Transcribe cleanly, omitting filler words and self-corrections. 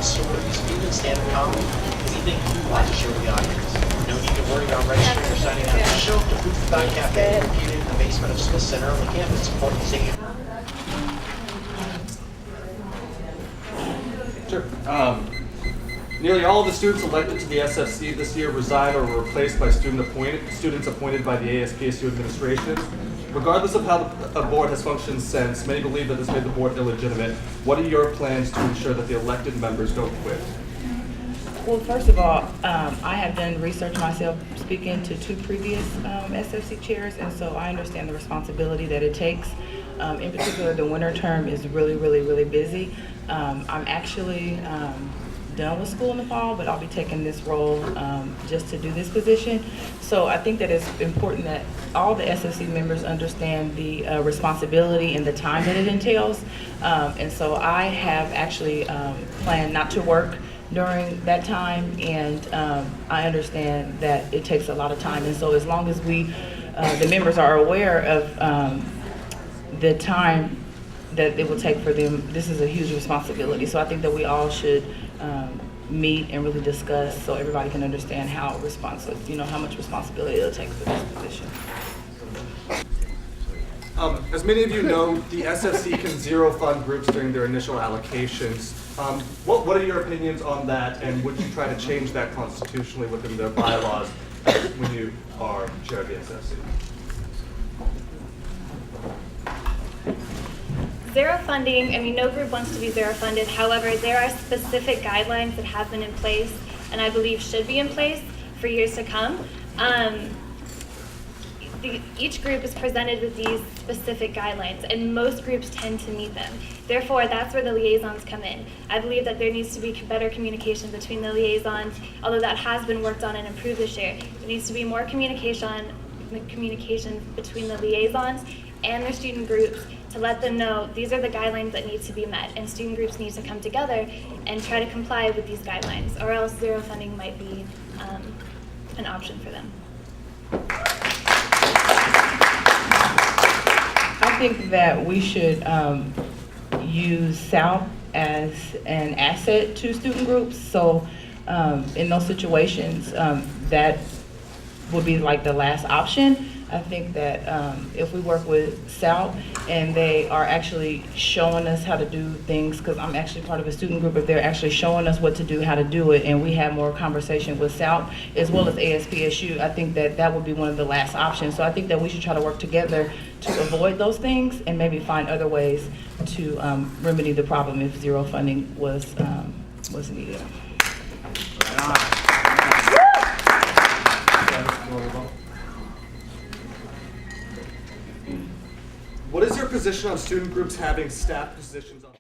So what these students stand in common? Anything you'd like to share with the audience. No need to worry about registering or signing up. Just show up to Booth Back Cafe located in the basement of Smith Center on the campus. Support the singing. Sure. Nearly all of the students elected to the SFC this year resigned or were replaced by students appointed by the ASPSU administration. Regardless of how the board has functioned since, many believe that this made the board illegitimate. What are your plans to ensure that the elected members don't quit? Well, first of all, I have done research myself, speaking to 2 previous SFC chairs, and so I understand the responsibility that it takes. In particular, the winter term is really busy. I'm actually done with school in the fall, but I'll be taking this role just to do this position. So I think that it's important that all the SFC members understand the responsibility and the time that it entails. And so I have actually planned not to work during that time, and I understand that it takes a lot of time. And so as long as we, the members are aware of the time that it will take for them, this is a huge responsibility. So I think that we all should meet and really discuss so everybody can understand how how much responsibility it'll take for this position. As many of you know, the SFC can zero fund groups during their initial allocations. What are your opinions on that, and would you try to change that constitutionally within the bylaws when you are chair of the SFC? Zero funding, I mean, no group wants to be zero funded. However, there are specific guidelines that have been in place and I believe should be in place for years to come. Each group is presented with these specific guidelines and most groups tend to meet them. Therefore, that's where the liaisons come in. I believe that there needs to be better communication between the liaisons, although that has been worked on and improved this year. There needs to be more communication between the liaisons and their student groups to let them know these are the guidelines that need to be met, and student groups need to come together and try to comply with these guidelines, or else zero funding might be an option for them. I think that we should use SALP as an asset to student groups. So in those situations, that would be like the last option. I think that if we work with SALP and they are actually showing us how to do things, because I'm actually part of a student group, if they're actually showing us what to do, how to do it, and we have more conversation with SALP as well as ASPSU, I think that that would be one of the last options. So I think that we should try to work together to avoid those things and maybe find other ways to remedy the problem if zero funding was needed. What is your position on student groups having staff positions on